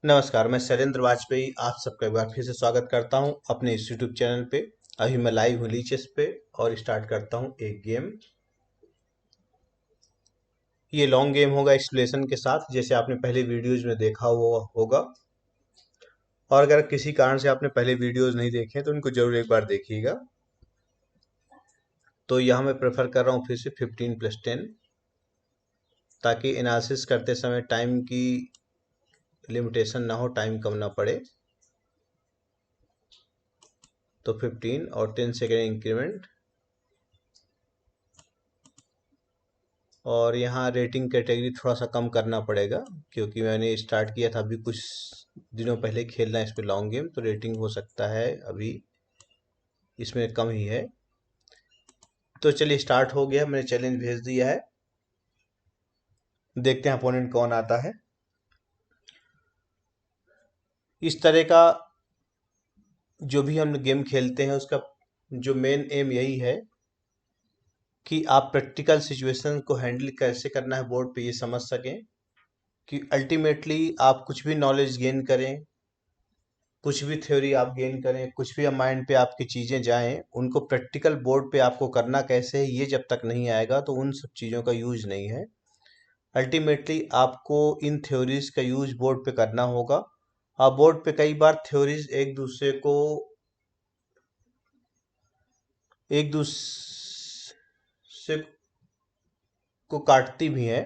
नमस्कार, मैं शैलेंद्र वाजपेयी आप सबका एक बार फिर से स्वागत करता हूं अपने इस यूट्यूब चैनल पे। अभी मैं लाइव हूँ लीचेस पे और स्टार्ट करता हूं एक गेम। ये लॉन्ग गेम होगा एक्सप्लेनेशन के साथ, जैसे आपने पहले वीडियोज में देखा हुआ होगा। और अगर किसी कारण से आपने पहले वीडियोज नहीं देखे तो उनको जरूर एक बार देखिएगा। तो यहाँ मैं प्रेफर कर रहा हूँ फिर से 15+10, ताकि एनालिसिस करते समय टाइम की लिमिटेशन ना हो, टाइम कम ना पड़े। तो 15 और 10 सेकेंड इंक्रीमेंट। और यहाँ रेटिंग कैटेगरी थोड़ा सा कम करना पड़ेगा, क्योंकि मैंने स्टार्ट किया था अभी कुछ दिनों पहले खेलना इस पे लॉन्ग गेम, तो रेटिंग हो सकता है अभी इसमें कम ही है। तो चलिए स्टार्ट हो गया, मैंने चैलेंज भेज दिया है। देखते हैं अपोनेंट कौन आता है। इस तरह का जो भी हम गेम खेलते हैं उसका जो मेन एम यही है कि आप प्रैक्टिकल सिचुएशन को हैंडल कैसे करना है बोर्ड पे ये समझ सकें, कि अल्टीमेटली आप कुछ भी नॉलेज गेन करें, कुछ भी थ्योरी आप गेन करें, कुछ भी माइंड पे आपकी चीज़ें जाएं, उनको प्रैक्टिकल बोर्ड पे आपको करना कैसे है ये जब तक नहीं आएगा तो उन सब चीज़ों का यूज नहीं है। अल्टीमेटली आपको इन थ्योरीज का यूज बोर्ड पे करना होगा। और बोर्ड पे कई बार थ्योरीज एक दूसरे को काटती भी हैं।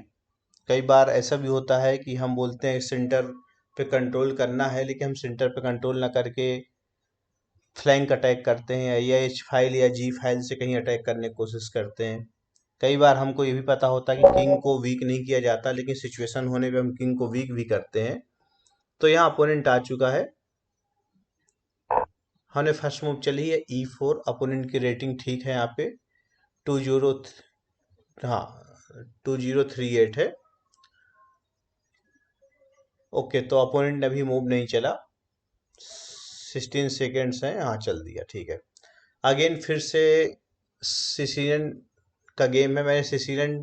कई बार ऐसा भी होता है कि हम बोलते हैं सेंटर पे कंट्रोल करना है, लेकिन हम सेंटर पे कंट्रोल ना करके फ्लैंक अटैक करते हैं या एच फाइल या जी फाइल से कहीं अटैक करने की कोशिश करते हैं। कई बार हमको ये भी पता होता है कि किंग को वीक नहीं किया जाता, लेकिन सिचुएशन होने पे हम किंग को वीक भी करते हैं। तो यहाँ अपोनेंट आ चुका है। हमने फर्स्ट मूव चली है E4। अपोनेंट की रेटिंग ठीक है यहाँ पे 20। हाँ, 2038 है। ओके, तो अपोनेंट ने अभी मूव नहीं चला। 16 सेकेंड्स हैं, हाँ चल दिया, ठीक है। अगेन फिर से सिसिलियन का गेम है। मैंने सिसिलियन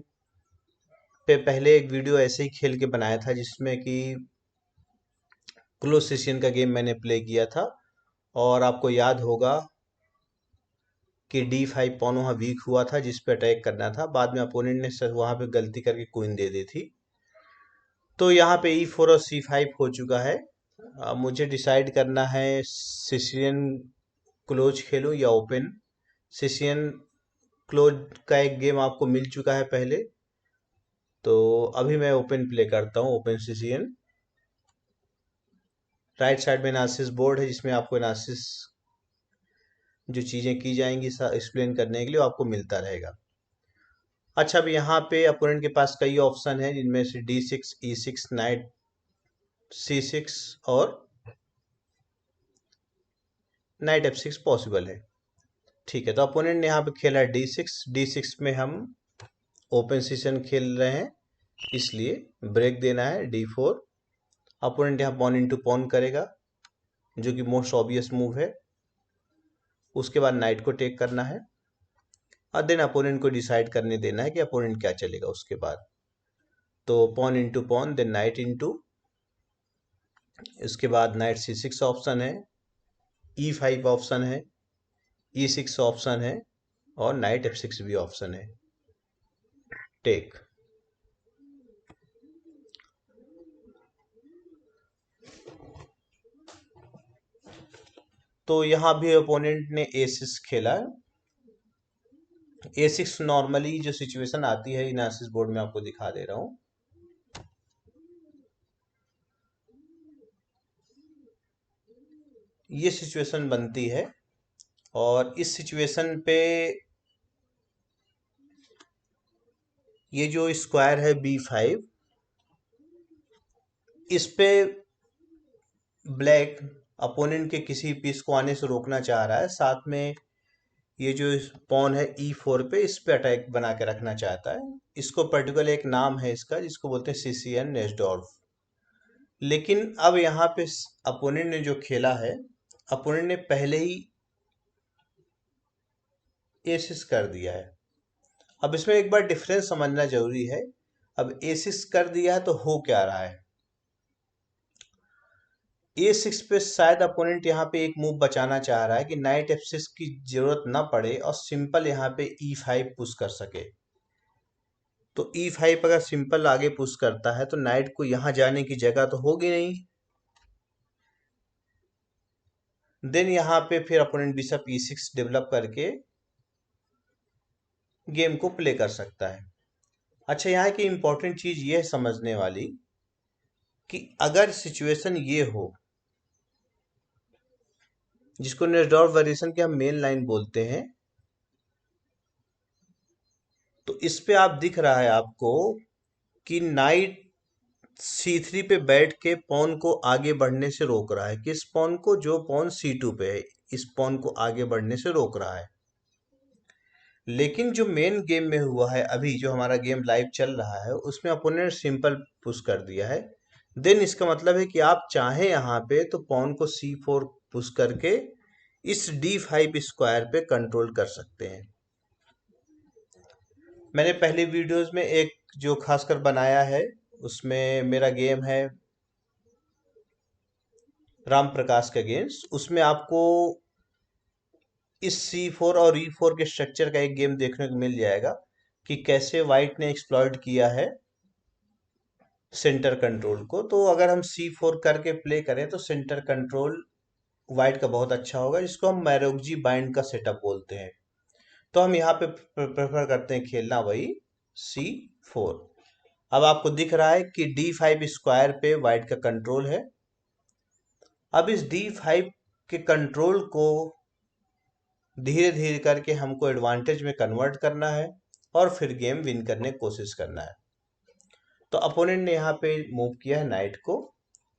पे पहले एक वीडियो ऐसे ही खेल के बनाया था, जिसमें कि क्लोज सिसिलियन का गेम मैंने प्ले किया था। और आपको याद होगा कि D5 पॉन वहाँ वीक हुआ था, जिस पे अटैक करना था। बाद में अपोनेंट ने सर वहाँ पे गलती करके क्वीन दे दी थी। तो यहाँ पे E4 और C5 हो चुका है। अब मुझे डिसाइड करना है सिसिलियन क्लोज खेलूं या ओपन। सिसिलियन क्लोज का एक गेम आपको मिल चुका है पहले, तो अभी मैं ओपन प्ले करता हूँ, ओपन सिसिलियन। राइट साइड में एनालिसिस बोर्ड है, जिसमें आपको एनालिसिस जो चीज़ें की जाएंगी एक्सप्लेन करने के लिए आपको मिलता रहेगा। अच्छा, अब यहाँ पे अपोनेंट के पास कई ऑप्शन है, जिनमें से D6, E6, नाइट C6 और नाइट F6 पॉसिबल है। ठीक है, तो अपोनेंट ने यहाँ पे खेला है D6। D6 में हम ओपन सिशन खेल रहे हैं, इसलिए ब्रेक देना है D4। अपोनेंट यहाँ पॉन इंटू पॉन करेगा, जो कि मोस्ट ऑब्वियस मूव है। उसके बाद नाइट को टेक करना है और देन अपोनेंट को डिसाइड करने देना है कि अपोनेंट क्या चलेगा उसके बाद। तो pawn into pawn, then knight into, इसके बाद नाइट C6 ऑप्शन है, E5 ऑप्शन है, E6 ऑप्शन है और नाइट F6 भी ऑप्शन है। टेक। तो यहाँ भी अपोनेंट ने A6 खेला है। A6 नॉर्मली जो सिचुएशन आती है इनासिस बोर्ड में आपको दिखा दे रहा हूँ। ये सिचुएशन बनती है और इस सिचुएशन पे ये जो स्क्वायर है B5, इस पे ब्लैक अपोनेंट के किसी पीस को आने से रोकना चाह रहा है। साथ में ये जो पॉन है E4 पे, इस पे अटैक बना के रखना चाहता है। इसको पर्टिकुलर एक नाम है इसका, जिसको बोलते हैं CCN नेस्डॉर्फ। लेकिन अब यहाँ पे अपोनेंट ने जो खेला है, अपोनेंट ने पहले ही एसिस कर दिया है। अब इसमें एक बार डिफरेंस समझना जरूरी है। अब एसिस कर दिया है तो हो क्या रहा है। A6 पे शायद अपोनेंट यहाँ पे एक मूव बचाना चाह रहा है कि नाइट F6 की जरूरत ना पड़े और सिंपल यहाँ पे E5 पुश कर सके। तो E5 अगर सिंपल आगे पुश करता है तो नाइट को यहाँ जाने की जगह तो होगी नहीं। देन यहाँ पे फिर अपोनेंट बिशप E6 डेवलप करके गेम को प्ले कर सकता है। अच्छा, यहाँ की इंपॉर्टेंट चीज ये है समझने वाली कि अगर सिचुएशन ये हो, जिसको नेस्डॉर्फ वेरिएशन के हम मेन लाइन बोलते हैं, तो इस पे आप दिख रहा है आपको कि नाइट C3 पे बैठ के पॉन को आगे बढ़ने से रोक रहा है। किस पॉन को? जो पॉन C2 पे है, इस पॉन को आगे बढ़ने से रोक रहा है। लेकिन जो मेन गेम में हुआ है, अभी जो हमारा गेम लाइव चल रहा है, उसमें अपोनेंट सिंपल पुश कर दिया है। देन इसका मतलब है कि आप चाहें यहाँ पे तो पॉन को C4 पुश करके इस D5 स्क्वायर पे कंट्रोल कर सकते हैं। मैंने पहले वीडियोस में एक जो खासकर बनाया है, उसमें मेरा गेम है राम प्रकाश का गेम्स, उसमें आपको इस C4 और E4 के स्ट्रक्चर का एक गेम देखने को मिल जाएगा कि कैसे वाइट ने एक्सप्लॉइट किया है सेंटर कंट्रोल को। तो अगर हम C4 करके प्ले करें तो सेंटर कंट्रोल वाइट का बहुत अच्छा होगा, जिसको हम मैरोगजी बाइंड का सेटअप बोलते हैं। तो हम यहाँ पे प्रेफर करते हैं खेलना वही C4। अब आपको दिख रहा है कि D5 स्क्वायर पे वाइट का कंट्रोल है। अब इस D5 के कंट्रोल को धीरे धीरे करके हमको एडवांटेज में कन्वर्ट करना है और फिर गेम विन करने की कोशिश करना है। तो अपोनेंट ने यहाँ पे मूव किया है नाइट को।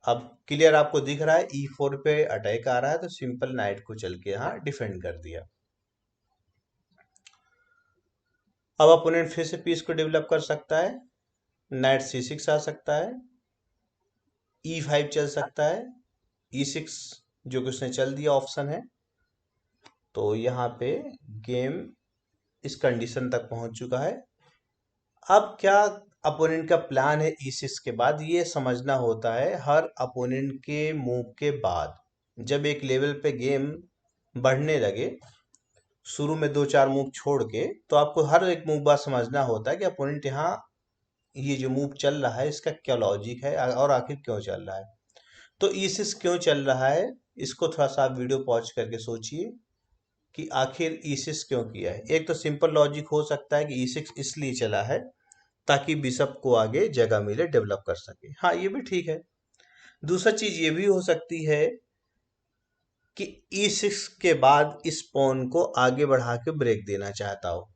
अब क्लियर आपको दिख रहा है E4 पे अटैक आ रहा है, तो सिंपल नाइट को चल के यहाँ डिफेंड कर दिया। अब अपोनेंट फिर से पीस को डेवलप कर सकता है, नाइट C6 आ सकता है, E5 चल सकता है, E6 जो कि उसने चल दिया ऑप्शन है। तो यहाँ पे गेम इस कंडीशन तक पहुंच चुका है। अब क्या अपोनेंट का प्लान है E6 के बाद, ये समझना होता है। हर अपोनेंट के मूव के बाद जब एक लेवल पे गेम बढ़ने लगे, शुरू में 2-4 मूव छोड़ के, तो आपको हर एक मूव बाद समझना होता है कि अपोनेंट यहाँ ये जो मूव चल रहा है इसका क्या लॉजिक है और आखिर क्यों चल रहा है। तो E6 क्यों चल रहा है, इसको थोड़ा सा आप वीडियो पॉज करके सोचिए कि आखिर E6 क्यों किया है। एक तो सिंपल लॉजिक हो सकता है कि E6 इसलिए चला है ताकि बिशप को आगे जगह मिले, डेवलप कर सके। हाँ, ये भी ठीक है। दूसरा चीज ये भी हो सकती है कि E6 के बाद इस पॉन को आगे बढ़ा के ब्रेक देना चाहता हो।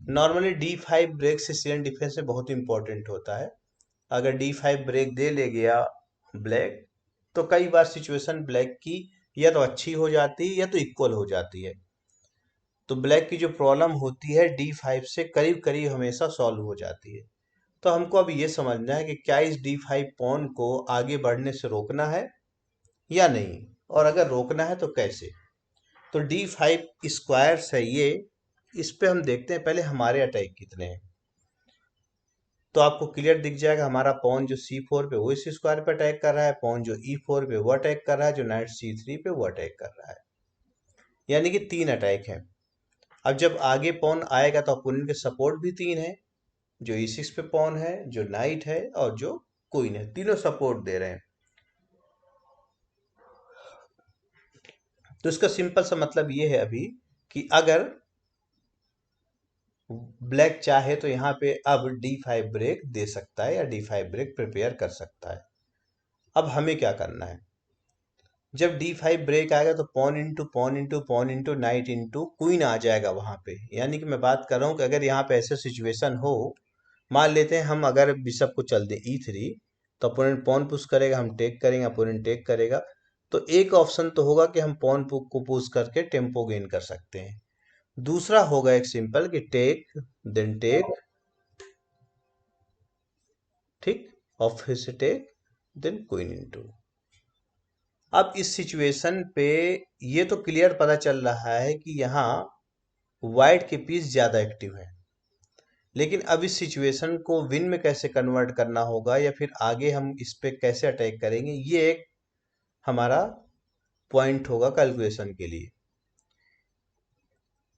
Normally D5 break Sicilian defence में बहुत इंपॉर्टेंट होता है। अगर D5 ब्रेक दे ले गया ब्लैक, तो कई बार सिचुएशन ब्लैक की या तो अच्छी हो जाती है या तो इक्वल हो जाती है। तो ब्लैक की जो प्रॉब्लम होती है D5 से करीब करीब हमेशा सॉल्व हो जाती है। तो हमको अब ये समझना है कि क्या इस D5 पॉन को आगे बढ़ने से रोकना है या नहीं, और अगर रोकना है तो कैसे। तो D5 स्क्वायर्स है ये, इस पे हम देखते हैं पहले हमारे अटैक कितने हैं। तो आपको क्लियर दिख जाएगा हमारा पॉन जो C4 पे वो इस स्क्वायर पे अटैक कर रहा है, पॉन जो E4 पे वो अटैक कर रहा है, जो नाइट C3 पे वो अटैक कर रहा है। यानी कि 3 अटैक है। अब जब आगे पॉन आएगा तो अपोनेंट के सपोर्ट भी 3 है, जो E6 पे पॉन है, जो नाइट है और जो क्वीन है, तीनों सपोर्ट दे रहे हैं। तो इसका सिंपल सा मतलब ये है अभी कि अगर ब्लैक चाहे तो यहाँ पे अब D5 ब्रेक दे सकता है या D5 ब्रेक प्रिपेयर कर सकता है। अब हमें क्या करना है, जब D5 ब्रेक आएगा तो pawn into pawn into pawn into knight into queen आ जाएगा वहां पे। यानी कि मैं बात कर रहा हूँ कि अगर यहाँ पे ऐसे सिचुएशन हो, मान लेते हैं हम अगर बिशप को चल दे E3, तो अपोनेंट पॉन पुश करेगा, हम टेक करेंगे, अपोनेंट टेक करेगा। तो एक ऑप्शन तो होगा कि हम पॉन को पुश करके टेम्पो गेन कर सकते हैं। दूसरा होगा एक सिंपल कि टेक देन टेक, ठीक, और फिर से टेक देन क्वीन इंटू। अब इस सिचुएशन पे ये तो क्लियर पता चल रहा है कि यहाँ वाइट के पीस ज्यादा एक्टिव है। लेकिन अब इस सिचुएशन को विन में कैसे कन्वर्ट करना होगा या फिर आगे हम इस पे कैसे अटैक करेंगे, ये एक हमारा पॉइंट होगा कैलकुलेशन के लिए।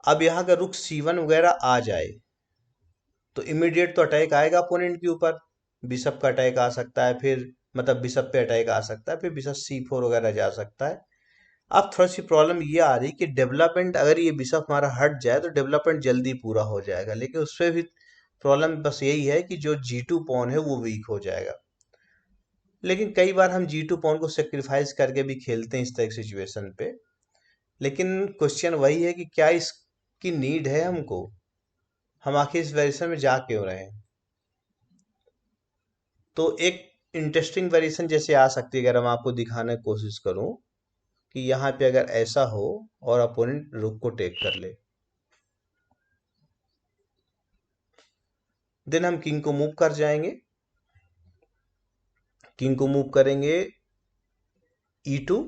अब यहाँ का रुक C1 वगैरह आ जाए तो इमीडिएट तो अटैक आएगा अपोनेंट के ऊपर, बिशप का अटैक आ सकता है, फिर मतलब बिशप पे अटैक आ सकता है, फिर बिशप C4 वगैरह जा सकता है। अब थोड़ी सी प्रॉब्लम ये आ रही कि डेवलपमेंट, अगर ये बिशप हमारा हट जाए तो डेवलपमेंट जल्दी पूरा हो जाएगा, लेकिन उससे भी प्रॉब्लम बस यही है कि जो G2 पॉन है वो वीक हो जाएगा। लेकिन कई बार हम G2 पॉन को सेक्रीफाइस करके भी खेलते हैं इस तरह की सिचुएशन पे। लेकिन क्वेश्चन वही है कि क्या इसकी नीड है हमको, हम आखिर इस वेरिएशन में जा क्यों रहे हैं। तो एक इंटरेस्टिंग वेरिएशन जैसे आ सकती है, अगर मैं आपको दिखाने की कोशिश करूं कि यहाँ पे अगर ऐसा हो और अपोनेंट रुक को टेक कर ले, देन हम किंग को मूव कर जाएंगे, किंग को मूव करेंगे E2,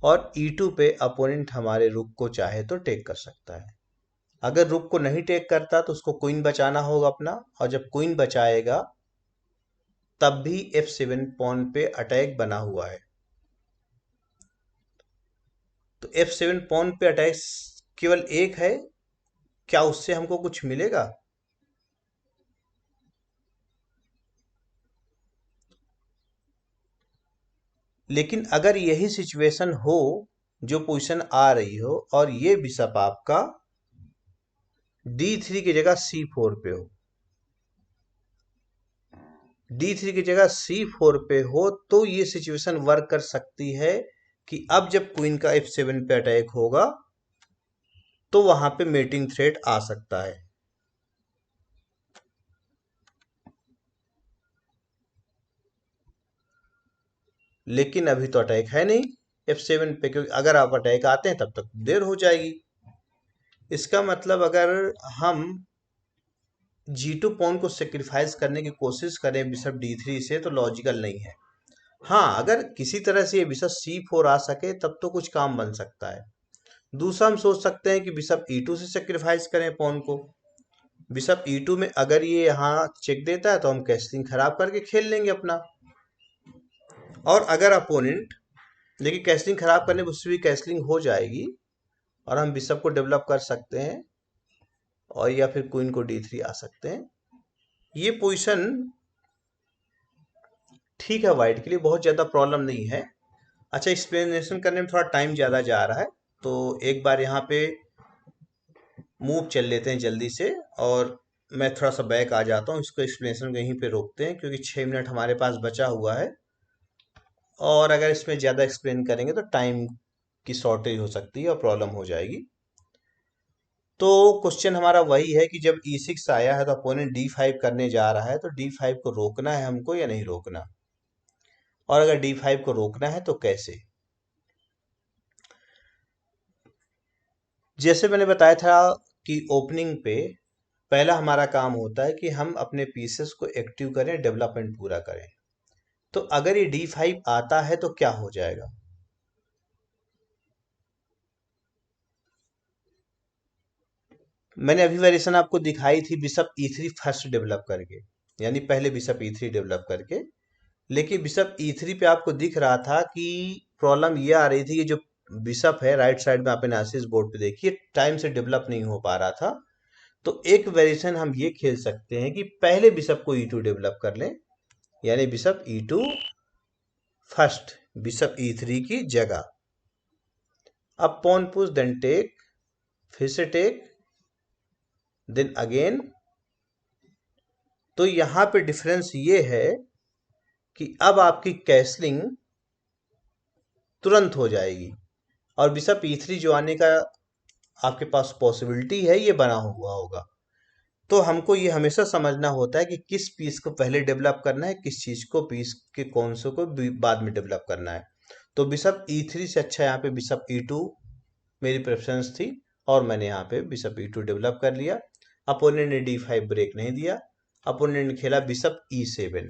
और E2 पे अपोनेंट हमारे रुक को चाहे तो टेक कर सकता है। अगर रुक को नहीं टेक करता तो उसको क्वीन बचाना होगा अपना, और जब क्वीन बचाएगा तब भी F7 पॉन पे अटैक बना हुआ है। तो F7 पॉन पे अटैक केवल एक है, क्या उससे हमको कुछ मिलेगा? लेकिन अगर यही सिचुएशन हो, जो पोजीशन आ रही हो, और ये बिशप आपका D3 की जगह C4 पे हो, D3 की जगह C4 पे हो, तो ये सिचुएशन वर्क कर सकती है कि अब जब क्वीन का F7 पे अटैक होगा तो वहां पे मेटिंग थ्रेट आ सकता है। लेकिन अभी तो अटैक है नहीं F7 पे, क्योंकि अगर आप अटैक आते हैं तब तक देर हो जाएगी। इसका मतलब अगर हम G2 पॉन को सेक्रीफाइस करने की कोशिश करें बिशप D3 से, तो लॉजिकल नहीं है। हाँ, अगर किसी तरह से ये बिशप C4 आ सके तब तो कुछ काम बन सकता है। दूसरा हम सोच सकते हैं कि बिशप E2 से सेक्रीफाइस करें पॉन को। बिशप E2 में अगर ये यहाँ चेक देता है तो हम कैसलिंग खराब करके खेल लेंगे अपना। और अगर अपोनेंट, देखिए कैसलिंग खराब करने में उससे भी कैसलिंग हो जाएगी और हम बिशप को डेवलप कर सकते हैं, और या फिर क्वीन को D3 आ सकते हैं। ये पोजीशन ठीक है, वाइट के लिए बहुत ज़्यादा प्रॉब्लम नहीं है। अच्छा, एक्सप्लेनेशन करने में थोड़ा टाइम ज़्यादा जा रहा है, तो एक बार यहाँ पे मूव चल लेते हैं जल्दी से, और मैं थोड़ा सा बैक आ जाता हूँ। इसको एक्सप्लेनेशन कहीं पे रोकते हैं क्योंकि 6 मिनट हमारे पास बचा हुआ है, और अगर इसमें ज़्यादा एक्सप्लेन करेंगे तो टाइम की शॉर्टेज हो सकती है और प्रॉब्लम हो जाएगी। तो क्वेश्चन हमारा वही है कि जब E6 आया है तो अपोनेंट D5 करने जा रहा है, तो D5 को रोकना है हमको या नहीं रोकना, और अगर D5 को रोकना है तो कैसे। जैसे मैंने बताया था कि ओपनिंग पे पहला हमारा काम होता है कि हम अपने पीसेस को एक्टिव करें, डेवलपमेंट पूरा करें। तो अगर ये D5 आता है तो क्या हो जाएगा। मैंने अभी वेरिएशन आपको दिखाई थी बिशप E3 फर्स्ट डेवलप करके, यानी पहले बिशप E3 डेवलप करके। लेकिन बिशप E3 पे आपको दिख रहा था कि प्रॉब्लम ये आ रही थी कि जो बिशप है राइट साइड में, आप एनालिसिस बोर्ड पे देखिए, टाइम से डेवलप नहीं हो पा रहा था। तो एक वेरिएशन हम ये खेल सकते हैं कि पहले बिशप को E2 डेवलप कर लें, यानी bishop E2 first, bishop E3 की जगह। अब पॉन पुश देन टेक, फिर से टेक, देन अगेन। तो यहां पे डिफरेंस ये है कि अब आपकी कैसलिंग तुरंत हो जाएगी, और बिशप E3 जो आने का आपके पास पॉसिबिलिटी है ये बना हुआ होगा। तो हमको ये हमेशा समझना होता है कि किस पीस को पहले डेवलप करना है, किस चीज को, पीस के कौन से को बाद में डेवलप करना है। तो बिशप E3 से अच्छा यहाँ पे बिशप E2 मेरी प्रेफरेंस थी, और मैंने यहाँ पे बिशप E2 डेवलप कर लिया। अपोनेंट ने D5 ब्रेक नहीं दिया, अपोनेंट ने खेला बिशप E7।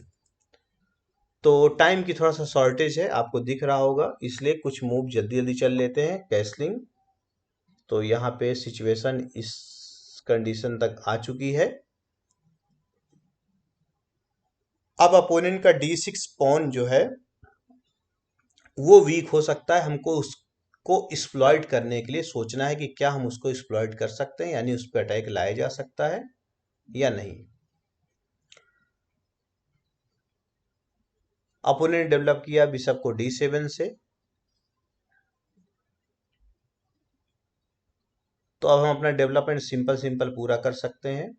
तो टाइम की थोड़ा सा शॉर्टेज है, आपको दिख रहा होगा, इसलिए कुछ मूव जल्दी जल्दी चल लेते हैं कैसलिंग। तो यहाँ पे सिचुएशन इस कंडीशन तक आ चुकी है। अब अपोनेंट का D6 पॉन जो है वो वीक हो सकता है, हमको उसको एक्सप्लॉइट करने के लिए सोचना है कि क्या हम उसको एक्सप्लॉइट कर सकते हैं, यानी उस पर अटैक लाया जा सकता है या नहीं। अपोनेंट ने डेवलप किया बिशप को D7 से, तो अब हम अपना डेवलपमेंट सिंपल सिंपल पूरा कर सकते हैं।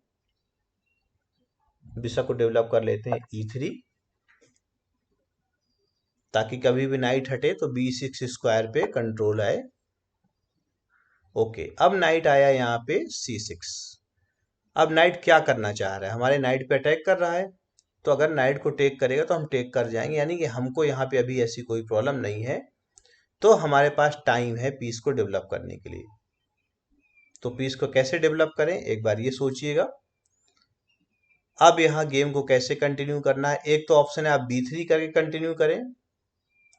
बिशप को डेवलप कर लेते हैं E3, ताकि कभी भी नाइट हटे तो B6 स्क्वायर पे कंट्रोल आए। ओके, अब नाइट आया यहाँ पे C6। अब नाइट क्या करना चाह रहा है, हमारे नाइट पे अटैक कर रहा है, तो अगर नाइट को टेक करेगा तो हम टेक कर जाएंगे, यानी कि हमको यहाँ पे अभी ऐसी कोई प्रॉब्लम नहीं है, तो हमारे पास टाइम है पीस को डेवलप करने के लिए। तो पीस को कैसे डेवलप करें एक बार ये सोचिएगा। अब यहाँ गेम को कैसे कंटिन्यू करना है, एक तो ऑप्शन है आप B3 करके कंटिन्यू करें,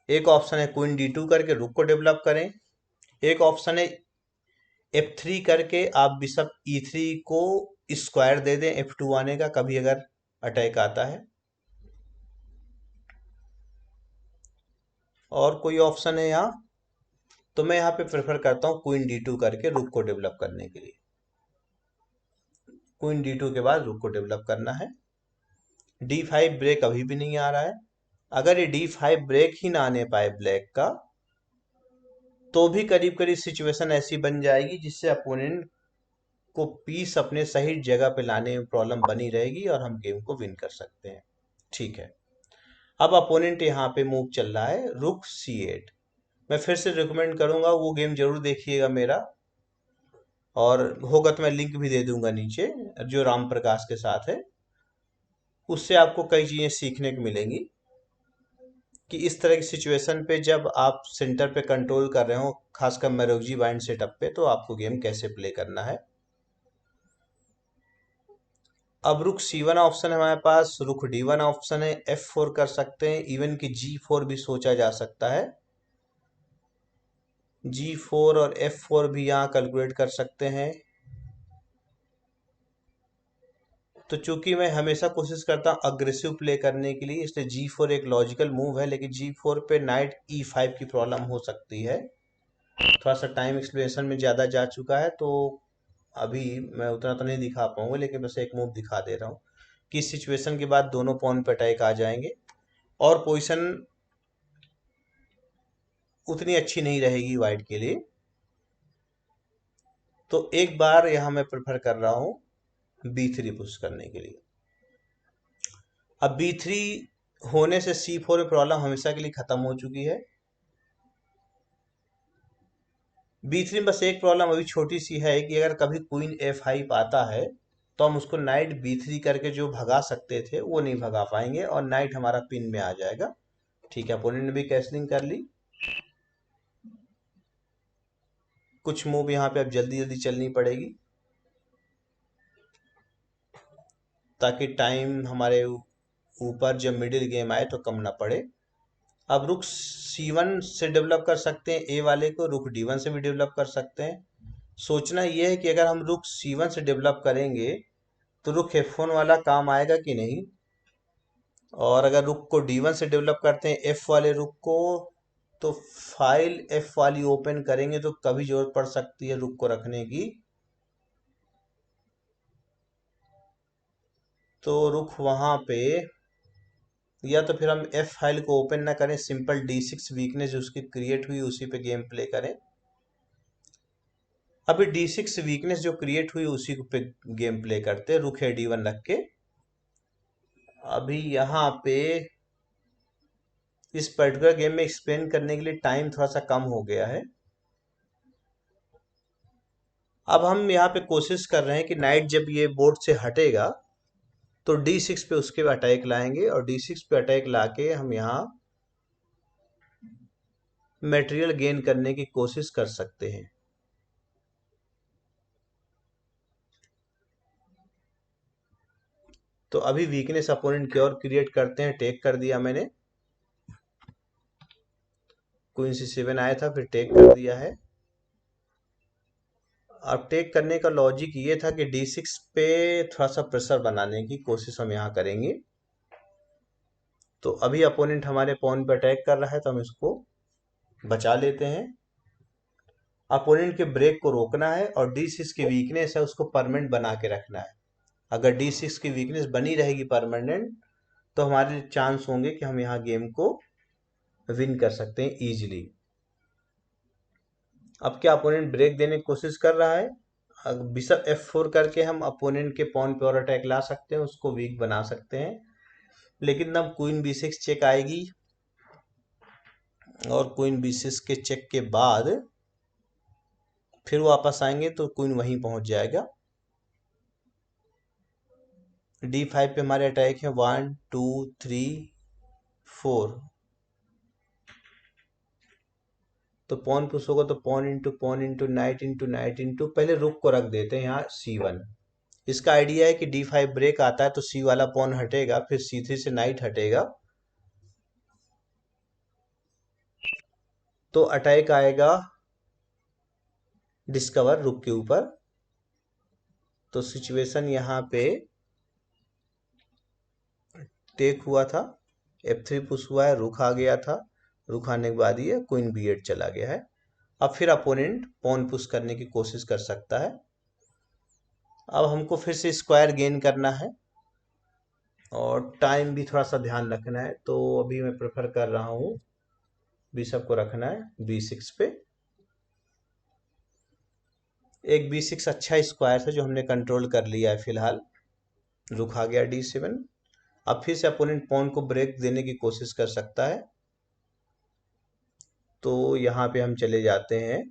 एक ऑप्शन है क्वीन D2 करके रुक को डेवलप करें, एक ऑप्शन है F3 करके आप बिशप E3 को स्क्वायर दे दें F2 आने का, कभी अगर अटैक आता है। और कोई ऑप्शन है यहाँ, तो मैं यहाँ पे प्रेफर करता हूँ क्वीन D2 करके रुक को डेवलप करने के लिए। क्वीन D2 के बाद रुक को डेवलप करना है। D5 ब्रेक अभी भी नहीं आ रहा है। अगर ये D5 ब्रेक ही ना आने पाए ब्लैक का, तो भी करीब करीब सिचुएशन ऐसी बन जाएगी जिससे अपोनेंट को पीस अपने सही जगह पे लाने में प्रॉब्लम बनी रहेगी और हम गेम को विन कर सकते हैं। ठीक है, अब अपोनेंट यहाँ पे मूव चल रहा है रुक C8। मैं फिर से रिकमेंड करूंगा वो गेम जरूर देखिएगा मेरा, और होगा तो मैं लिंक भी दे दूंगा नीचे, जो राम प्रकाश के साथ है। उससे आपको कई चीजें सीखने को मिलेंगी कि इस तरह की सिचुएशन पे जब आप सेंटर पे कंट्रोल कर रहे हो, खासकर मैरोजी बाइंड सेटअप पे, तो आपको गेम कैसे प्ले करना है। अब रुक C1 ऑप्शन है हमारे पास, रुक D1 ऑप्शन है, F4 कर सकते हैं, इवन कि G4 भी सोचा जा सकता है। G4 और F4 भी यहाँ कैलकुलेट कर सकते हैं। तो चूंकि मैं हमेशा कोशिश करता हूँ अग्रेसिव प्ले करने के लिए, इसलिए G4 एक लॉजिकल मूव है, लेकिन G4 पे नाइट E5 की प्रॉब्लम हो सकती है। थोड़ा सा टाइम एक्सप्लेनेशन में ज़्यादा जा चुका है, तो अभी मैं उतना तो नहीं दिखा पाऊंगा, लेकिन बस एक मूव दिखा दे रहा हूँ कि इस सिचुएशन के बाद दोनों पॉन पे अटैक आ जाएंगे और पोजीशन उतनी अच्छी नहीं रहेगी वाइट के लिए। तो एक बार यहाँ मैं प्रेफर कर रहा हूँ B3 पुश करने के लिए। अब B3 होने से C4 में प्रॉब्लम हमेशा के लिए खत्म हो चुकी है। B3 में बस एक प्रॉब्लम अभी छोटी सी है कि अगर कभी क्वीन F5 आता है तो हम उसको नाइट B3 करके जो भगा सकते थे वो नहीं भगा पाएंगे और नाइट हमारा पिन में आ जाएगा। ठीक है, अपोनेंट ने भी कैसलिंग कर ली। कुछ मूव यहाँ पे अब जल्दी जल्दी चलनी पड़ेगी ताकि टाइम हमारे ऊपर जब मिडिल गेम आए तो कम ना पड़े। अब रुक C1 से डेवलप कर सकते हैं ए वाले को, रुक D1 से भी डेवलप कर सकते हैं। सोचना यह है कि अगर हम रुक C1 से डेवलप करेंगे तो रुक F1 वाला काम आएगा कि नहीं, और अगर रुक को D1 से डेवलप करते हैं F वाले रुक को, तो फाइल F वाली ओपन करेंगे तो कभी जरूरत पड़ सकती है रुक को रखने की। तो रुक वहां पे, या तो फिर हम F फाइल को ओपन ना करें, सिंपल D6 वीकनेस जो उसकी क्रिएट हुई उसी पे गेम प्ले करें। अभी D6 वीकनेस जो क्रिएट हुई उसी पे गेम प्ले करते हैं, रुक है D1 रख के। अभी यहाँ पे इस पर्टिकुलर गेम में एक्सप्लेन करने के लिए टाइम थोड़ा सा कम हो गया है। अब हम यहाँ पे कोशिश कर रहे हैं कि नाइट जब ये बोर्ड से हटेगा तो D6 पे उसके अटैक लाएंगे, और D6 पे अटैक लाके हम यहाँ मटेरियल गेन करने की कोशिश कर सकते हैं। तो अभी वीकनेस अपोनेंट की ओर क्रिएट करते हैं, टेक कर दिया मैंने, क्वीन C7 आया था फिर टेक कर दिया है। अब टेक करने का लॉजिक ये था कि D6 पे थोड़ा सा प्रेशर बनाने की कोशिश हम यहाँ करेंगे। तो अभी अपोनेंट हमारे पॉन पे अटैक कर रहा है तो हम इसको बचा लेते हैं। अपोनेंट के ब्रेक को रोकना है और D6 की वीकनेस है उसको परमानेंट बना के रखना है। अगर D6 की वीकनेस बनी रहेगी परमानेंट, तो हमारे चांस होंगे कि हम यहाँ गेम को विन कर सकते हैं इजीली। अब क्या अपोनेंट ब्रेक देने की कोशिश कर रहा है? बिशप F4 करके हम अपोनेंट के पॉन पे और अटैक ला सकते हैं, उसको वीक बना सकते हैं। लेकिन तब क्वीन B6 चेक आएगी और क्वीन B6 के चेक के बाद फिर वापस आएंगे तो क्वीन वहीं पहुंच जाएगा। D5 पे हमारे अटैक है 1 2 3 4। तो पॉन पुश होगा तो पॉन इंटू नाइट इंटू पहले रुक को रख देते हैं यहाँ C1। इसका आइडिया है कि D5 ब्रेक आता है तो C वाला पॉन हटेगा, फिर C3 से नाइट हटेगा तो अटैक आएगा डिस्कवर रुक के ऊपर। तो सिचुएशन यहाँ पे टेक हुआ था, F3 पुश हुआ है, रुक आ गया था, रुक आने के बाद ये क्वीन B8 चला गया है। अब फिर अपोनेंट पॉन पुश करने की कोशिश कर सकता है। अब हमको फिर से स्क्वायर गेन करना है और टाइम भी थोड़ा सा ध्यान रखना है, तो अभी मैं प्रेफर कर रहा हूँ बिशप को रखना है B6 पे। एक B6 अच्छा स्क्वायर था जो हमने कंट्रोल कर लिया है फिलहाल। रुक आ गया D7। अब फिर से अपोनेंट पॉन को ब्रेक देने की कोशिश कर सकता है, तो यहाँ पे हम चले जाते हैं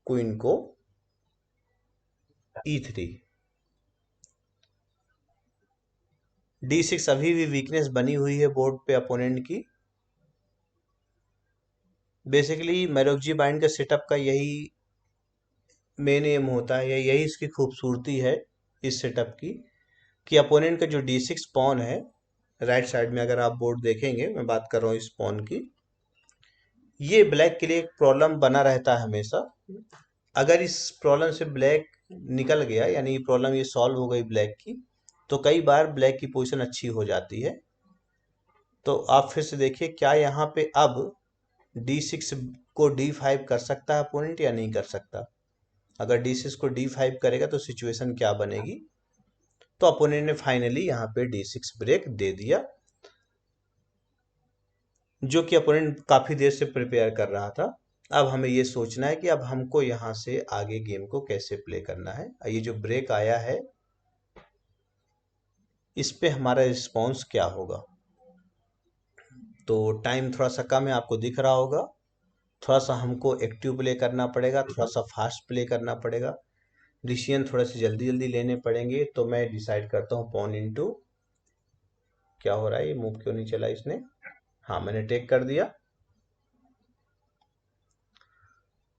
क्वीन को E3। D6 अभी भी वीकनेस बनी हुई है बोर्ड पे अपोनेंट की। बेसिकली मैरोगजी बाइंड का सेटअप का यही मेन एम होता है, यही इसकी खूबसूरती है इस सेटअप की, कि अपोनेंट का जो D6 पॉन है, राइट साइड में अगर आप बोर्ड देखेंगे, मैं बात कर रहा हूँ इस पॉन की, ये ब्लैक के लिए एक प्रॉब्लम बना रहता है हमेशा। अगर इस प्रॉब्लम से ब्लैक निकल गया, यानी प्रॉब्लम ये सॉल्व हो गई ब्लैक की, तो कई बार ब्लैक की पोजीशन अच्छी हो जाती है। तो आप फिर से देखिए क्या यहाँ पे अब D6 को D5 कर सकता है अपोनेंट या नहीं कर सकता। अगर D6 को D5 करेगा तो सिचुएशन क्या बनेगी। तो अपोनेंट ने फाइनली यहाँ पे D6 ब्रेक दे दिया, जो कि अपोनेंट काफी देर से प्रिपेयर कर रहा था। अब हमें ये सोचना है कि अब हमको यहाँ से आगे गेम को कैसे प्ले करना है। ये जो ब्रेक आया है इस पे हमारा रिस्पॉन्स क्या होगा। तो टाइम थोड़ा सा कम है, आपको दिख रहा होगा। थोड़ा सा हमको एक्टिव प्ले करना पड़ेगा, थोड़ा सा फास्ट प्ले करना पड़ेगा, डिसीजन थोड़ा सा जल्दी जल्दी लेने पड़ेंगे। तो मैं डिसाइड करता हूँ पॉन इंटू, क्या हो रहा है, ये मूव क्यों नहीं चला इसने। हाँ, मैंने टेक कर दिया।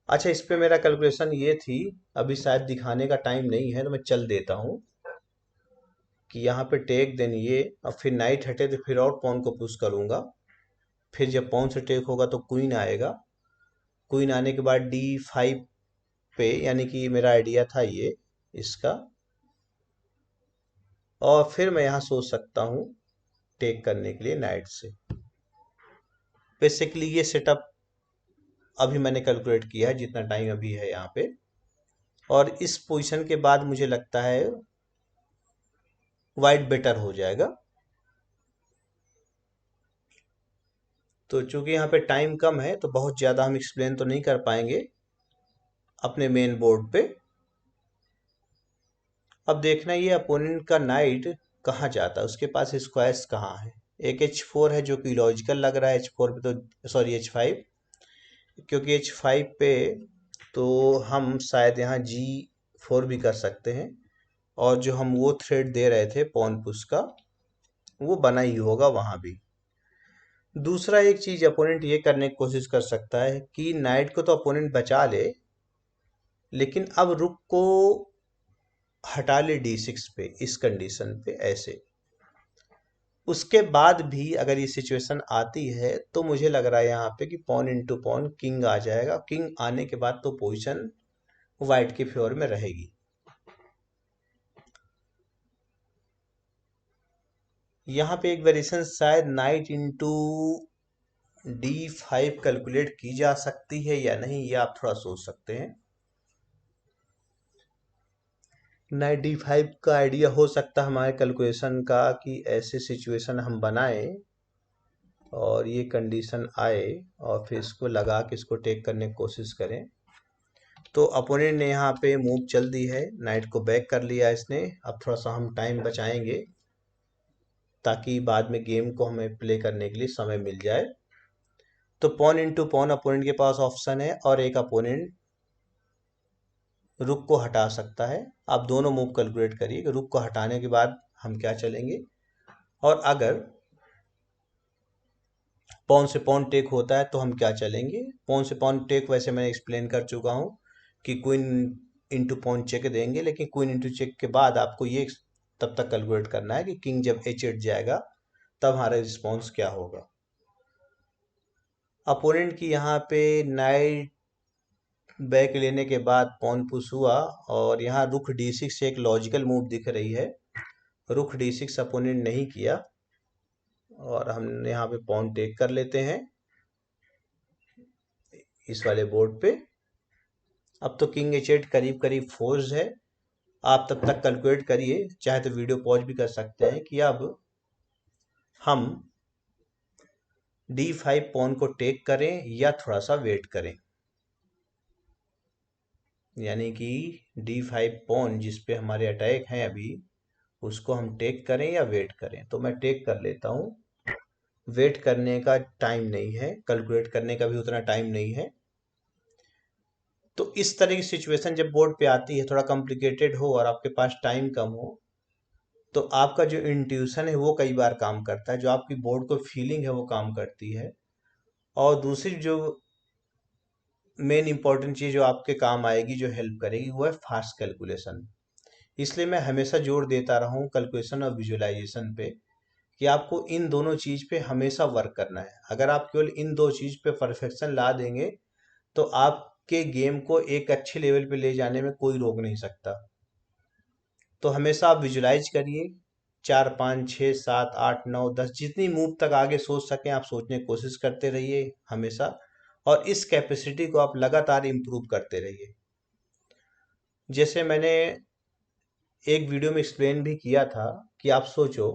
अच्छा, इस पे मेरा कैलकुलेशन ये थी, अभी शायद दिखाने का टाइम नहीं है तो मैं चल देता हूँ कि यहाँ पे टेक देन ये, अब फिर नाइट हटे तो फिर और पॉन को पुश करूंगा। फिर जब पॉन से टेक होगा तो क्वीन आएगा। क्वीन आने के बाद D5 पे, यानी कि मेरा आइडिया था ये इसका, और फिर मैं यहाँ सोच सकता हूँ टेक करने के लिए नाइट से। बेसिकली ये सेटअप अभी मैंने कैलकुलेट किया है जितना टाइम अभी है यहाँ पे, और इस पोजीशन के बाद मुझे लगता है वाइट बेटर हो जाएगा। तो चूंकि यहाँ पे टाइम कम है तो बहुत ज़्यादा हम एक्सप्लेन तो नहीं कर पाएंगे अपने मेन बोर्ड पे। अब देखना ये अपोनेंट का नाइट कहाँ जाता है, उसके पास स्क्वायर्स कहाँ है। एक H4 है जो कि लॉजिकल लग रहा है, H4 पे तो सॉरी H5, क्योंकि H5 पे तो हम शायद यहाँ G4 भी कर सकते हैं, और जो हम वो थ्रेड दे रहे थे पॉन पुश का वो बना ही होगा वहां भी। दूसरा एक चीज अपोनेंट ये करने की कोशिश कर सकता है कि नाइट को तो अपोनेंट बचा ले, लेकिन अब रुक को हटा ले D6 पे, इस कंडीशन पे ऐसे। उसके बाद भी अगर ये सिचुएशन आती है तो मुझे लग रहा है यहाँ पे कि पॉन इंटू पॉन किंग आ जाएगा। किंग आने के बाद तो पोजीशन वाइट के फेवर में रहेगी। यहाँ पे एक वेरिएशन शायद नाइट इंटू D5 कैलकुलेट की जा सकती है या नहीं, ये आप थोड़ा सोच सकते हैं। नाइट D5 का आइडिया हो सकता है हमारे कैलकुलेशन का कि ऐसे सिचुएशन हम बनाए और ये कंडीशन आए और फिर इसको लगा के इसको टेक करने की कोशिश करें। तो अपोनेंट ने यहाँ पे मूव चल दी है, नाइट को बैक कर लिया इसने। अब थोड़ा सा हम टाइम बचाएंगे ताकि बाद में गेम को हमें प्ले करने के लिए समय मिल जाए। तो पॉन इंटू पॉन अपोनेंट के पास ऑप्शन है और एक अपोनेंट रुक को हटा सकता है। आप दोनों मूव कैलकुलेट करिए कि रुक को हटाने के बाद हम क्या चलेंगे, और अगर पॉन से पॉन टेक होता है तो हम क्या चलेंगे। पॉन से पॉन टेक वैसे मैंने एक्सप्लेन कर चुका हूँ कि क्वीन इंटू पॉन चेक देंगे, लेकिन क्वीन इंटू चेक के बाद आपको ये तब तक कैलकुलेट करना है कि किंग जब H8 जाएगा तब हमारा रिस्पॉन्स क्या होगा। अपोनेंट की यहाँ पे नाइट बैक लेने के बाद पॉन पुश हुआ और यहाँ रुख D6 से एक लॉजिकल मूव दिख रही है। रुख D6 अपोनेंट नहीं किया और हम यहाँ पे पॉन टेक कर लेते हैं इस वाले बोर्ड पे। अब तो किंग H8 करीब करीब फोर्स है। आप तब तक कैलकुलेट करिए, चाहे तो वीडियो पॉज भी कर सकते हैं, कि अब हम D5 पॉन को टेक करें या थोड़ा सा वेट करें। यानी कि D5 पॉन जिस पे हमारे अटैक हैं अभी, उसको हम टेक करें या वेट करें। तो मैं टेक कर लेता हूँ, वेट करने का टाइम नहीं है, कैलकुलेट करने का भी उतना टाइम नहीं है। तो इस तरह की सिचुएशन जब बोर्ड पे आती है, थोड़ा कॉम्प्लिकेटेड हो और आपके पास टाइम कम हो, तो आपका जो इंट्यूशन है वो कई बार काम करता है, जो आपकी बोर्ड को फीलिंग है वो काम करती है। और दूसरी जो मेन इंपॉर्टेंट चीज जो आपके काम आएगी, जो हेल्प करेगी, वो है फास्ट कैलकुलेशन। इसलिए मैं हमेशा जोर देता रहा हूँ कैलकुलेशन और विजुअलाइजेशन पे, कि आपको इन दोनों चीज पे हमेशा वर्क करना है। अगर आप केवल इन दो चीज पे परफेक्शन ला देंगे तो आपके गेम को एक अच्छे लेवल पे ले जाने में कोई रोक नहीं सकता। तो हमेशा आप विजुलाइज करिए, 4 5 6 7 8 9 10 जितनी मूव तक आगे सोच सकें आप सोचने की कोशिश करते रहिए हमेशा, और इस कैपेसिटी को आप लगातार इम्प्रूव करते रहिए। जैसे मैंने एक वीडियो में एक्सप्लेन भी किया था कि आप सोचो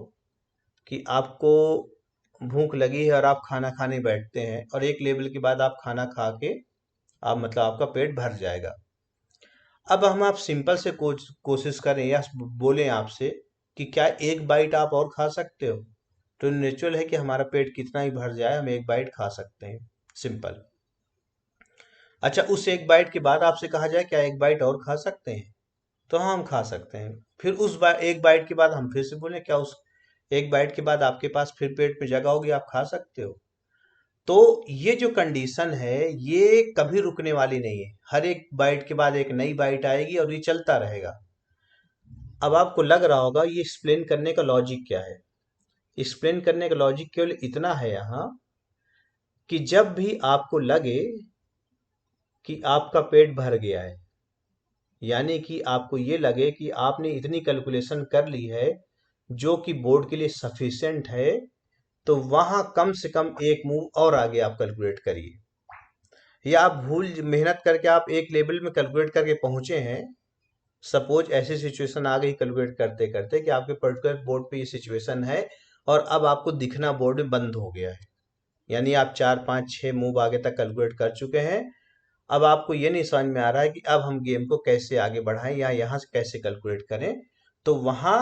कि आपको भूख लगी है और आप खाना खाने बैठते हैं और एक लेवल के बाद आप खाना खा के आप मतलब आपका पेट भर जाएगा। अब हम आप सिंपल से कोशिश करें या बोलें आपसे कि क्या एक बाइट आप और खा सकते हो, तो नेचुरल है कि हमारा पेट कितना ही भर जाए हम एक बाइट खा सकते हैं, सिंपल। अच्छा, उस एक बाइट के बाद आपसे कहा जाए क्या एक बाइट और खा सकते हैं, तो हाँ हम खा सकते हैं। फिर एक बाइट के बाद हम फिर से बोलें क्या उस एक बाइट के बाद आपके पास फिर पेट में जगह होगी, आप खा सकते हो। तो ये जो कंडीशन है ये कभी रुकने वाली नहीं है, हर एक बाइट के बाद एक नई बाइट आएगी और ये चलता रहेगा। अब आपको लग रहा होगा ये एक्सप्लेन करने का लॉजिक क्या है। एक्सप्लेन करने का लॉजिक केवल इतना है यहाँ कि जब भी आपको लगे कि आपका पेट भर गया है, यानी कि आपको ये लगे कि आपने इतनी कैलकुलेशन कर ली है जो कि बोर्ड के लिए सफिशिएंट है, तो वहां कम से कम एक मूव और आगे आप कैलकुलेट करिए। या आप भूल मेहनत करके आप एक लेवल में कैलकुलेट करके पहुंचे हैं, सपोज ऐसी सिचुएशन आ गई कैलकुलेट करते करते कि आपके पर्टिकुलर बोर्ड पे ये सिचुएशन है और अब आपको दिखना बोर्ड में बंद हो गया है, यानी आप 4 5 6 मूव आगे तक कैलकुलेट कर चुके हैं। अब आपको ये नहीं समझ में आ रहा है कि अब हम गेम को कैसे आगे बढ़ाएं या यहाँ से कैसे कैलकुलेट करें, तो वहां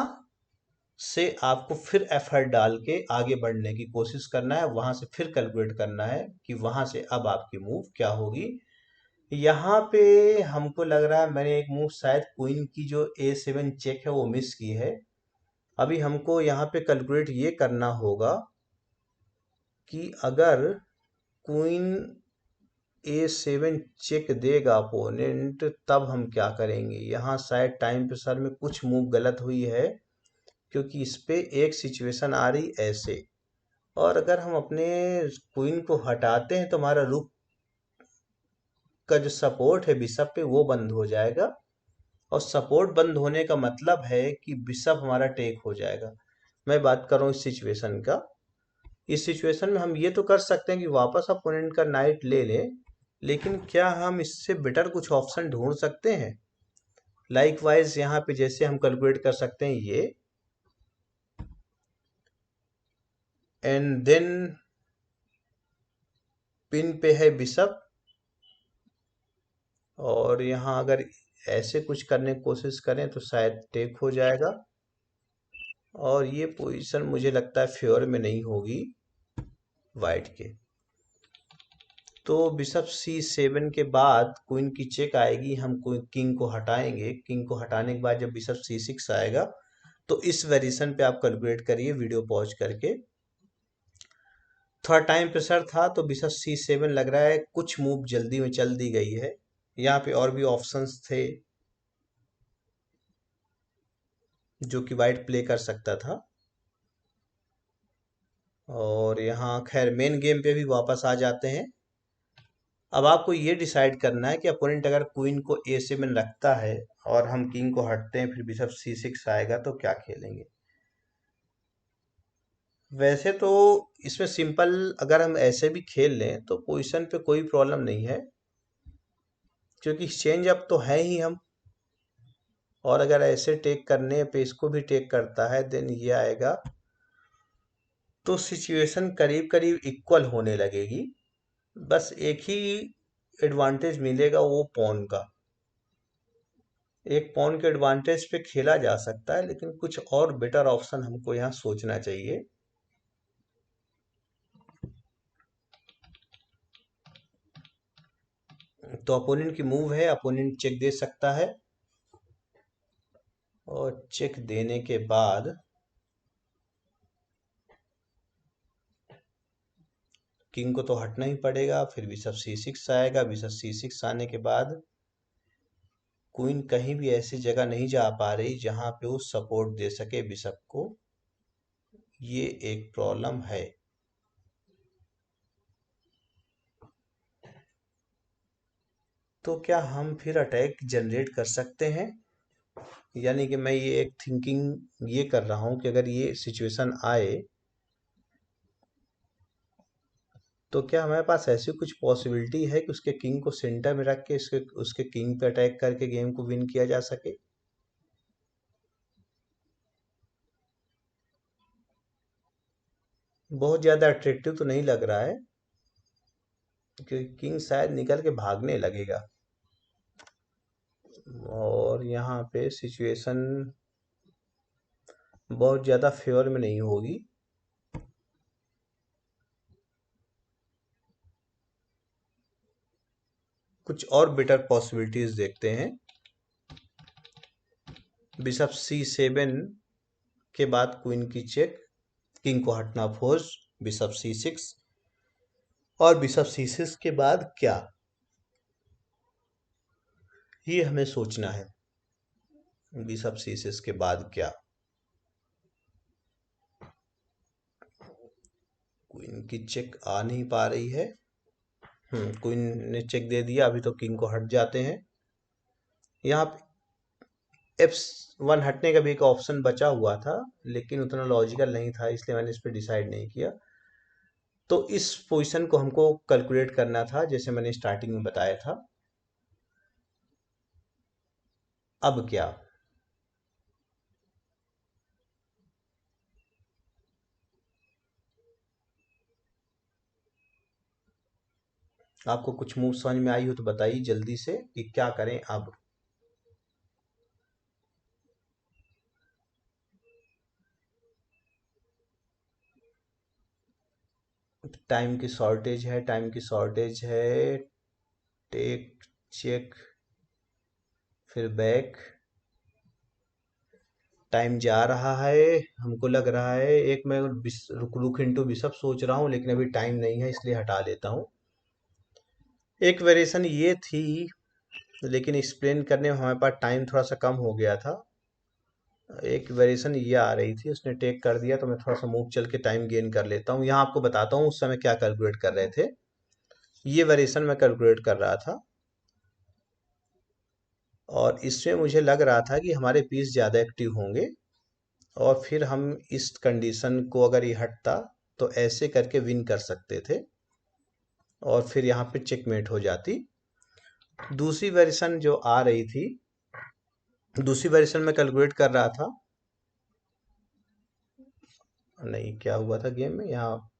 से आपको फिर एफर्ट डाल के आगे बढ़ने की कोशिश करना है, वहां से फिर कैलकुलेट करना है कि वहां से अब आपकी मूव क्या होगी। यहाँ पे हमको लग रहा है मैंने एक मूव शायद क्वीन की जो A7 चेक है वो मिस की है। अभी हमको यहाँ पे कैलकुलेट ये करना होगा कि अगर क्वीन A7 चेक देगा अपोनेंट तब हम क्या करेंगे। यहाँ शायद टाइम पे सर में कुछ मूव गलत हुई है, क्योंकि इस पे एक सिचुएशन आ रही ऐसे, और अगर हम अपने क्वीन को हटाते हैं तो हमारा रुक का जो सपोर्ट है बिशप पे वो बंद हो जाएगा, और सपोर्ट बंद होने का मतलब है कि बिशप हमारा टेक हो जाएगा। मैं बात कर रहा हूँ इस सिचुएशन का। इस सिचुएशन में हम ये तो कर सकते हैं कि वापस अपोनेंट का नाइट ले लें, लेकिन क्या हम इससे बेटर कुछ ऑप्शन ढूंढ सकते हैं? लाइकवाइज यहाँ पे जैसे हम कैलकुलेट कर सकते हैं ये, एंड देन पिन पे है बिशप, और यहाँ अगर ऐसे कुछ करने की कोशिश करें तो शायद टेक हो जाएगा, और ये पोजीशन मुझे लगता है फेवर में नहीं होगी वाइट के। तो बिशप C7 के बाद क्वीन की चेक आएगी, हम किंग को हटाएंगे। किंग को हटाने के बाद जब बिशप C6 आएगा, तो इस वेरिएशन पे आप कैलकुलेट करिए वीडियो पॉज करके। थोड़ा टाइम प्रेशर था तो बिशप C7 लग रहा है कुछ मूव जल्दी में चल दी गई है। यहाँ पे और भी ऑप्शंस थे जो कि वाइट प्ले कर सकता था। और यहाँ खैर मेन गेम पे भी वापस आ जाते हैं। अब आपको ये डिसाइड करना है कि अपोनेंट अगर क्वीन को A7 रखता है और हम किंग को हटते हैं, फिर बिशप C6 आएगा तो क्या खेलेंगे। वैसे तो इसमें सिंपल, अगर हम ऐसे भी खेल लें तो पोजीशन पे कोई प्रॉब्लम नहीं है, क्योंकि चेंज अप तो है ही हम। और अगर ऐसे टेक करने पे इसको भी टेक करता है, देन ये आएगा, तो सिचुएशन करीब करीब इक्वल होने लगेगी। बस एक ही एडवांटेज मिलेगा, वो पॉन का। एक पॉन के एडवांटेज पे खेला जा सकता है, लेकिन कुछ और बेटर ऑप्शन हमको यहाँ सोचना चाहिए। तो अपोनेंट की मूव है, अपोनेंट चेक दे सकता है, और चेक देने के बाद किंग को तो हटना ही पड़ेगा। फिर बिशप C6 आएगा। बिशप C6 आने के बाद क्वीन कहीं भी ऐसी जगह नहीं जा पा रही जहां पे वो सपोर्ट दे सके बिशप को। ये एक प्रॉब्लम है। तो क्या हम फिर अटैक जनरेट कर सकते हैं? यानी कि मैं ये एक थिंकिंग ये कर रहा हूं कि अगर ये सिचुएशन आए तो क्या हमारे पास ऐसी कुछ पॉसिबिलिटी है कि उसके किंग को सेंटर में रख के उसके किंग पे अटैक करके गेम को विन किया जा सके? बहुत ज्यादा अट्रैक्टिव तो नहीं लग रहा है, क्योंकि किंग शायद निकल के भागने लगेगा, और यहाँ पे सिचुएशन बहुत ज्यादा फेवर में नहीं होगी। कुछ और बेटर पॉसिबिलिटीज देखते हैं। बिशप C7 के बाद क्वीन की चेक, किंग को हटना फोर्स, बिशप C6, और बिशप C6 के बाद क्या, ये हमें सोचना है। बिशप C6 के बाद क्या, क्वीन की चेक आ नहीं पा रही है। क्वीन ने चेक दे दिया, अभी तो किंग को हट जाते हैं। यहाँ पे F1 हटने का भी एक ऑप्शन बचा हुआ था, लेकिन उतना लॉजिकल नहीं था, इसलिए मैंने इस पर डिसाइड नहीं किया। तो इस पोजीशन को हमको कैलकुलेट करना था, जैसे मैंने स्टार्टिंग में बताया था। अब क्या, आपको कुछ मूव समझ में आई हो तो बताइए जल्दी से कि क्या करें अब। टाइम की शॉर्टेज है, टाइम की शॉर्टेज है। टेक, चेक, फिर बैक। टाइम जा रहा है, हमको लग रहा है। एक मैं रुक इंटू बिशप सोच रहा हूँ, लेकिन अभी टाइम नहीं है, इसलिए हटा लेता हूँ। एक वेरिएशन ये थी, लेकिन एक्सप्लेन करने में हमारे पास टाइम थोड़ा सा कम हो गया था। एक वेरिएशन ये आ रही थी, उसने टेक कर दिया, तो मैं थोड़ा सा मूव चल के टाइम गेन कर लेता हूँ। यहाँ आपको बताता हूँ उस समय क्या कैलकुलेट कर रहे थे। ये वेरिएशन मैं कैलकुलेट कर रहा था, और इसमें मुझे लग रहा था कि हमारे पीस ज़्यादा एक्टिव होंगे, और फिर हम इस कंडीशन को अगर ये हटता तो ऐसे करके विन कर सकते थे और फिर यहाँ पे चेकमेट हो जाती। दूसरी वेरिएशन जो आ रही थी, दूसरी वेरिएशन में कैलकुलेट कर रहा था, नहीं क्या हुआ था गेम में यहाँ,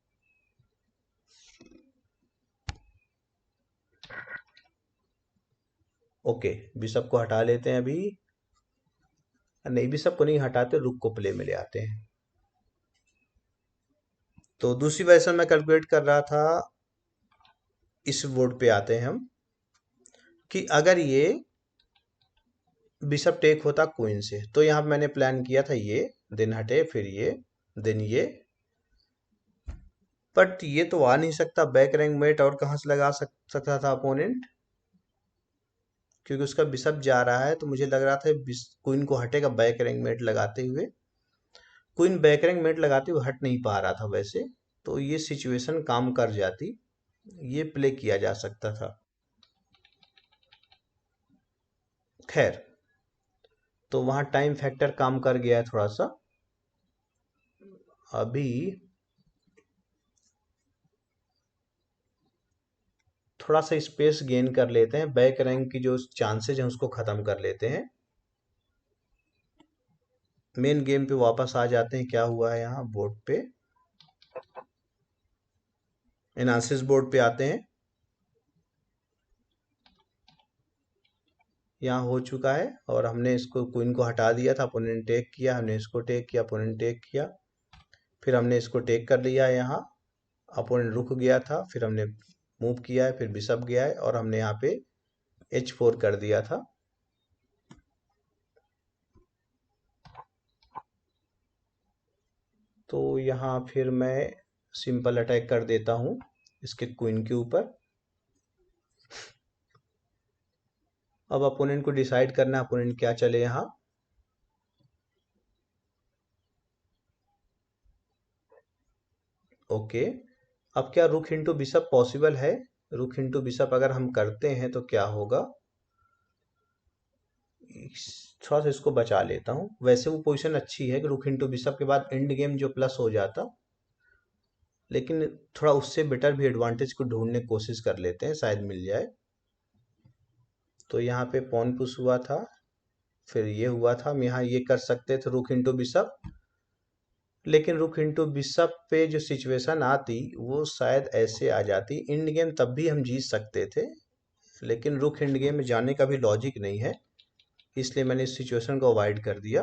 ओके बिशप को हटा लेते हैं अभी, नहीं बिशप को नहीं हटाते, रुक को प्ले में ले आते हैं। तो दूसरी वेरिएशन में कैलकुलेट कर रहा था, इस बोर्ड पे आते हैं हम, कि अगर ये बिशप टेक होता क्वीन से, तो यहाँ मैंने प्लान किया था ये दिन हटे, फिर ये दिन ये, बट ये तो आ नहीं सकता बैक रैंक मेट, और कहाँ से लगा सकता था अपोनेंट, क्योंकि उसका बिशप जा रहा है, तो मुझे लग रहा था क्वीन को हटेगा बैक रैंक मेट लगाते हुए, क्वीन बैक रैंक मेट लगाते हुए हट नहीं पा रहा था वैसे, तो ये सिचुएशन काम कर जाती, ये प्ले किया जा सकता था। खैर, तो वहां टाइम फैक्टर काम कर गया है थोड़ा सा। अभी थोड़ा सा स्पेस गेन कर लेते हैं, बैक रैंक की जो चांसेस हैं उसको खत्म कर लेते हैं, मेन गेम पे वापस आ जाते हैं। क्या हुआ है यहाँ बोर्ड पे, एनालिसिस बोर्ड पे आते हैं, यहाँ हो चुका है और हमने इसको क्वीन को हटा दिया था, अपोनेंट टेक किया, हमने इसको टेक किया, अपोनेंट टेक किया, फिर हमने इसको टेक कर लिया, यहाँ अपोनेंट रुक गया था, फिर हमने मूव किया है, फिर बिशप गया है और हमने यहाँ पे h4 कर दिया था। तो यहाँ फिर मैं सिंपल अटैक कर देता हूँ इसके क्वीन के ऊपर। अब अपोनेंट को डिसाइड करना है अपोनेंट क्या चले यहाँ, ओके। अब क्या रुक इंटू बिशप पॉसिबल है, रुक इंटू बिशप अगर हम करते हैं तो क्या होगा, थोड़ा सा इसको बचा लेता हूँ, वैसे वो पोजीशन अच्छी है कि रुक इंटू बिशप के बाद एंड गेम जो प्लस हो जाता, लेकिन थोड़ा उससे बेटर भी एडवांटेज को ढूंढने की कोशिश कर लेते हैं, शायद मिल जाए। तो यहाँ पे पॉन पुश हुआ था, फिर ये हुआ था, हम यहाँ ये कर सकते थे रुक इंटू बिशप, लेकिन रुक इंटू बिशप पे जो सिचुएशन आती वो शायद ऐसे आ जाती, इंड गेम तब भी हम जीत सकते थे, लेकिन रुक इंड गेम में जाने का भी लॉजिक नहीं है, इसलिए मैंने इस सिचुएशन को अवॉइड कर दिया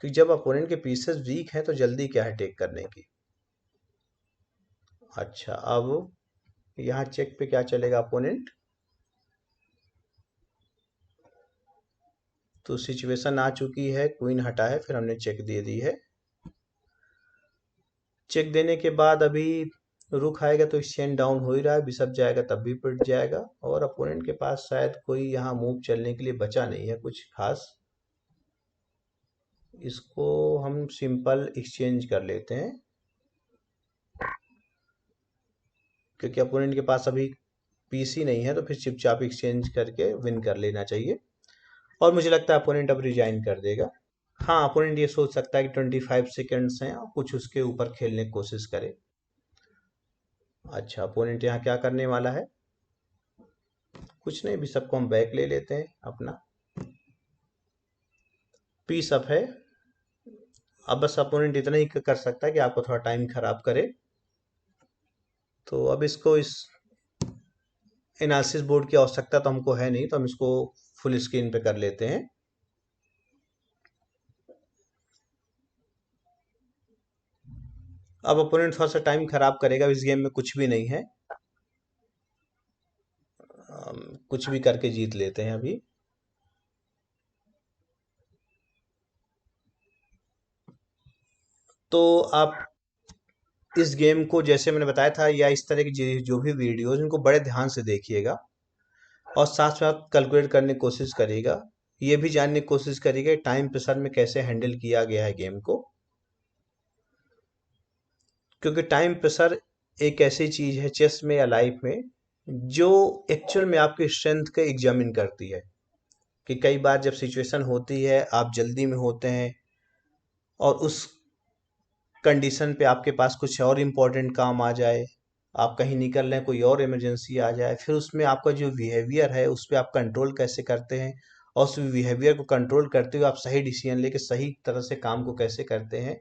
कि जब अपोनेंट के पीसेस वीक हैं तो जल्दी क्या है टेक करने की। अच्छा, अब यहाँ चेक पे क्या चलेगा अपोनेंट, तो सिचुएशन आ चुकी है, क्वीन हटा है, फिर हमने चेक दे दी है। चेक देने के बाद अभी रुक आएगा तो एक्सचेंज डाउन हो ही रहा है, बिशप जाएगा तब भी पिट जाएगा, और अपोनेंट के पास शायद कोई यहाँ मूव चलने के लिए बचा नहीं है कुछ खास, इसको हम सिंपल एक्सचेंज कर लेते हैं, क्योंकि अपोनेंट के पास अभी पीसी नहीं है, तो फिर चुपचाप एक्सचेंज करके विन कर लेना चाहिए। और मुझे लगता है अपोनेंट अब रिजाइन कर देगा। हाँ, अपोनेंट ये सोच सकता है कि 25 सेकेंड्स हैं और कुछ उसके ऊपर खेलने की कोशिश करे। अच्छा, अपोनेंट यहाँ क्या करने वाला है, कुछ नहीं, बिशप को हम बैक ले लेते हैं अपना, पीस अप है। अब बस अपोनेंट इतना ही कर सकता है कि आपको थोड़ा टाइम खराब करे। तो अब इसको इस एनालिसिस बोर्ड की आवश्यकता तो हमको है नहीं, तो हम इसको फुल स्क्रीन पे कर लेते हैं। अब अपोनेंट थोड़ा सा टाइम खराब करेगा, इस गेम में कुछ भी नहीं है, कुछ भी करके जीत लेते हैं अभी। तो आप इस गेम को जैसे मैंने बताया था, या इस तरह की जो भी वीडियोस इनको बड़े ध्यान से देखिएगा और साथ साथ कैलकुलेट करने की कोशिश करिएगा, ये भी जानने की कोशिश करिएगा टाइम प्रेशर में कैसे हैंडल किया गया है गेम को, क्योंकि टाइम प्रेशर एक ऐसी चीज है चेस में या लाइफ में जो एक्चुअल में आपकी स्ट्रेंथ का एग्जामिन करती है, कि कई बार जब सिचुएशन होती है आप जल्दी में होते हैं, और उस कंडीशन पे आपके पास कुछ और इम्पोर्टेंट काम आ जाए, आप कहीं निकल रहे हैं, कोई और इमरजेंसी आ जाए, फिर उसमें आपका जो बिहेवियर है उस पर आप कंट्रोल कैसे करते हैं, और उस बिहेवियर को कंट्रोल करते हुए आप सही डिसीजन लेके सही तरह से काम को कैसे करते हैं,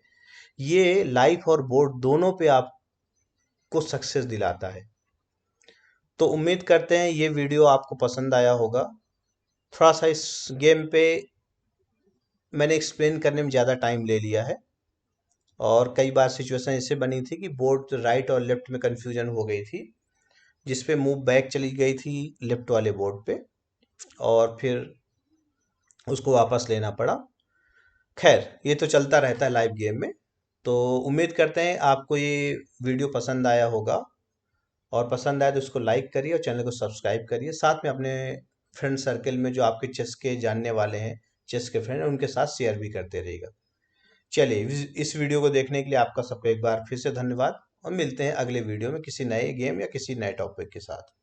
ये लाइफ और बोर्ड दोनों पे आपको सक्सेस दिलाता है। तो उम्मीद करते हैं ये वीडियो आपको पसंद आया होगा। थोड़ा सा इस गेम पे मैंने एक्सप्लेन करने में ज़्यादा टाइम ले लिया है, और कई बार सिचुएशन ऐसे बनी थी कि बोर्ड राइट और लेफ्ट में कंफ्यूजन हो गई थी, जिसपे मूव बैक चली गई थी लेफ्ट वाले बोर्ड पे, और फिर उसको वापस लेना पड़ा। खैर, ये तो चलता रहता है लाइव गेम में। तो उम्मीद करते हैं आपको ये वीडियो पसंद आया होगा, और पसंद आए तो उसको लाइक करिए और चैनल को सब्सक्राइब करिए। साथ में अपने फ्रेंड सर्कल में जो आपके चेस के जानने वाले हैं, चेस के फ्रेंड, उनके साथ शेयर भी करते रहिएगा। चलिए, इस वीडियो को देखने के लिए आपका सबको एक बार फिर से धन्यवाद, और मिलते हैं अगले वीडियो में किसी नए गेम या किसी नए टॉपिक के साथ।